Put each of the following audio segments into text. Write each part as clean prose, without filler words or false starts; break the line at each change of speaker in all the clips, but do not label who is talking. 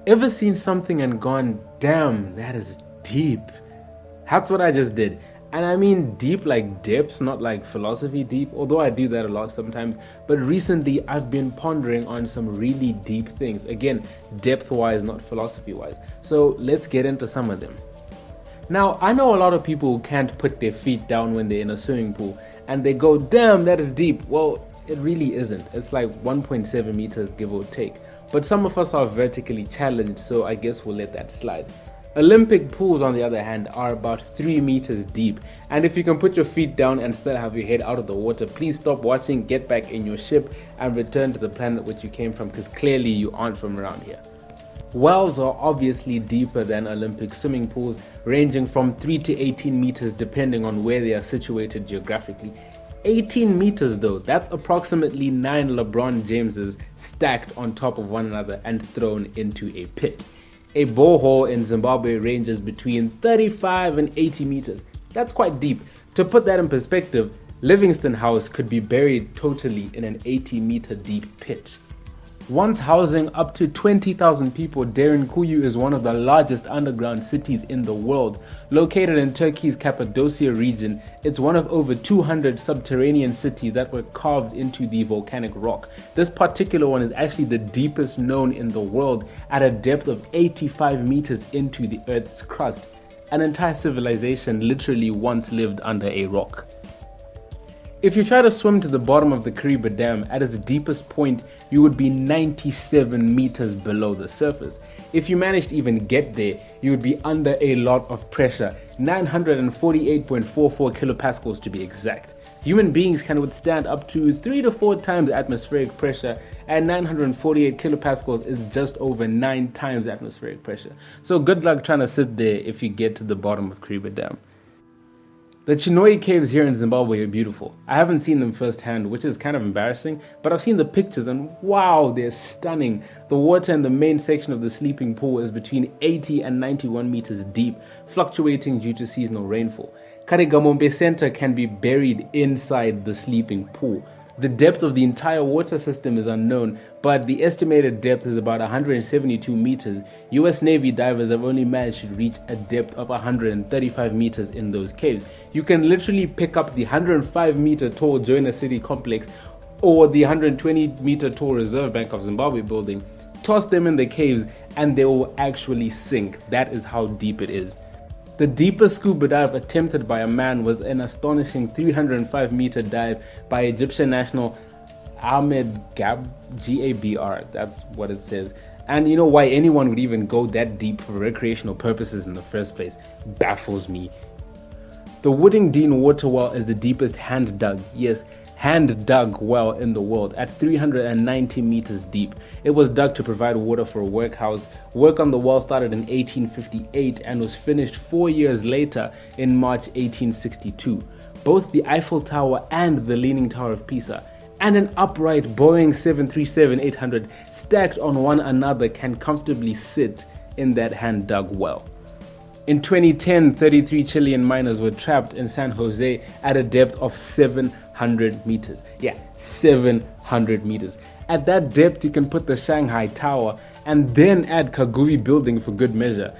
Ever seen something and gone, damn, that is deep? That's what I just did. And I mean deep like depths, not like philosophy deep, although I do that a lot sometimes. But recently I've been pondering on some really deep things. Again, depth wise, not philosophy wise. So let's get into some of them. Now, I know a lot of people who can't put their feet down when they're in a swimming pool and they go, damn, that is deep. Well, it really isn't. It's like 1.7 meters, give or take. But some of us are vertically challenged, so I guess we'll let that slide. Olympic pools, on the other hand, are about 3 meters deep. And if you can put your feet down and still have your head out of the water, please stop watching, get back in your ship, and return to the planet which you came from, because clearly you aren't from around here. Wells are obviously deeper than Olympic swimming pools, ranging from 3 to 18 meters depending on where they are situated geographically. 18 meters though, that's approximately 9 LeBron Jameses stacked on top of one another and thrown into a pit. A borehole in Zimbabwe ranges between 35 and 80 meters. That's quite deep. To put that in perspective, Livingston House could be buried totally in an 80-meter deep pit. Once housing up to 20,000 people, Derinkuyu is one of the largest underground cities in the world. Located in Turkey's Cappadocia region, it's one of over 200 subterranean cities that were carved into the volcanic rock. This particular one is actually the deepest known in the world at a depth of 85 meters into the Earth's crust. An entire civilization literally once lived under a rock. If you try to swim to the bottom of the Kariba Dam at its deepest point, you would be 97 meters below the surface. If you managed to even get there, you would be under a lot of pressure, 948.44 kilopascals to be exact. Human beings can withstand up to 3 to 4 times atmospheric pressure, and 948 kilopascals is just over 9 times atmospheric pressure. So good luck trying to sit there if you get to the bottom of Kariba Dam. The Chinhoyi Caves here in Zimbabwe are beautiful. I haven't seen them firsthand, which is kind of embarrassing, but I've seen the pictures and wow, they're stunning. The water in the main section of the sleeping pool is between 80 and 91 meters deep, fluctuating due to seasonal rainfall. Karigamombe Center can be buried inside the sleeping pool. The depth of the entire water system is unknown, but the estimated depth is about 172 meters. US Navy divers have only managed to reach a depth of 135 meters in those caves. You can literally pick up the 105 meter tall Joiner City complex or the 120 meter tall Reserve Bank of Zimbabwe building, toss them in the caves, and they will actually sink. That is how deep it is. The deepest scuba dive attempted by a man was an astonishing 305 meter dive by Egyptian national Ahmed Gabr, that's what it says. And you know why anyone would even go that deep for recreational purposes in the first place baffles me. The Woodingdean water well is the deepest hand-dug, yes, hand-dug well in the world at 390 meters deep. It was dug to provide water for a workhouse. Work on the well started in 1858 and was finished 4 years later in March 1862. Both the Eiffel Tower and the Leaning Tower of Pisa and an upright Boeing 737-800 stacked on one another can comfortably sit in that hand-dug well. In 2010, 33 Chilean miners were trapped in San Jose at a depth of 700 meters. Yeah, 700 meters. At that depth, you can put the Shanghai Tower and then add Kagui building for good measure.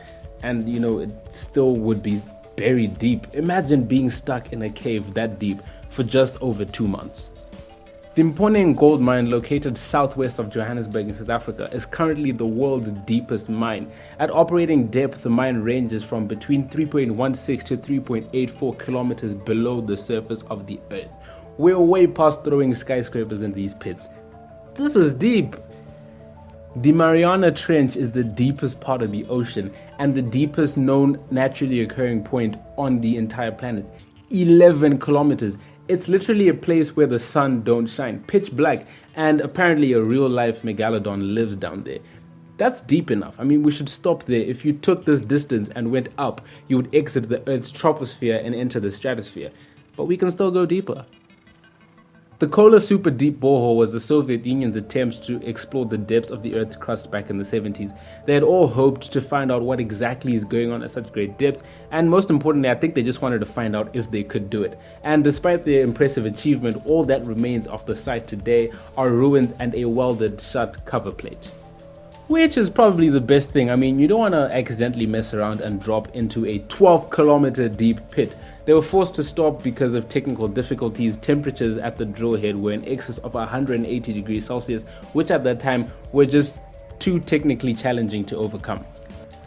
And you know, it still would be buried deep. Imagine being stuck in a cave that deep for just over 2 months. The Mponeng gold mine, located southwest of Johannesburg in South Africa, is currently the world's deepest mine. At operating depth, the mine ranges from between 3.16 to 3.84 kilometers below the surface of the earth. We're way past throwing skyscrapers in these pits. This is deep. The Mariana Trench is the deepest part of the ocean and the deepest known naturally occurring point on the entire planet. 11 kilometers. It's literally a place where the sun don't shine, pitch black, and apparently a real-life megalodon lives down there. That's deep enough. I mean, we should stop there. If you took this distance and went up, you would exit the Earth's troposphere and enter the stratosphere. But we can still go deeper. The Kola Super Deep Borehole was the Soviet Union's attempt to explore the depths of the Earth's crust back in the 70s. They had all hoped to find out what exactly is going on at such great depths, and most importantly, I think they just wanted to find out if they could do it. And despite their impressive achievement, all that remains of the site today are ruins and a welded shut cover plate. which is probably the best thing. I mean, you don't want to accidentally mess around and drop into a 12-kilometer deep pit. They were forced to stop because of technical difficulties. Temperatures at the drill head were in excess of 180 degrees Celsius, which at that time were just too technically challenging to overcome.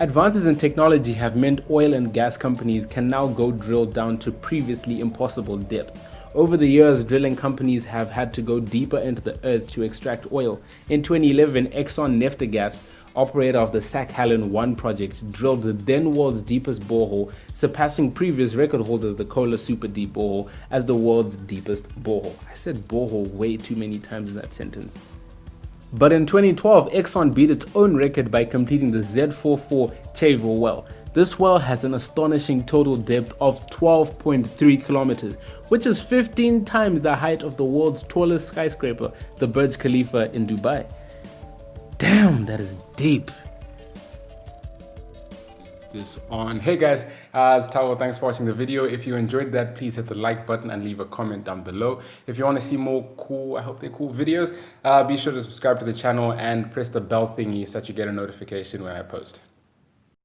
Advances in technology have meant oil and gas companies can now go drill down to previously impossible depths. Over the years, drilling companies have had to go deeper into the earth to extract oil. In 2011, Exxon Neftegas, operator of the Sakhalin 1 project, drilled the then world's deepest borehole, surpassing previous record holder, the Kola Super Deep borehole, as the world's deepest borehole. I said borehole way too many times in that sentence. But in 2012, Exxon beat its own record by completing the Z44 Chinhoyi well. This well has an astonishing total depth of 12.3 kilometers, which is 15 times the height of the world's tallest skyscraper, the Burj Khalifa in Dubai. Damn, that is deep. This on. Hey guys, it's Tao. Thanks for watching the video. If you enjoyed that, please hit the like button and leave a comment down below. If you want to see more cool, I hope they're cool videos, be sure to subscribe to the channel and press the bell thingy so that you get a notification when I post.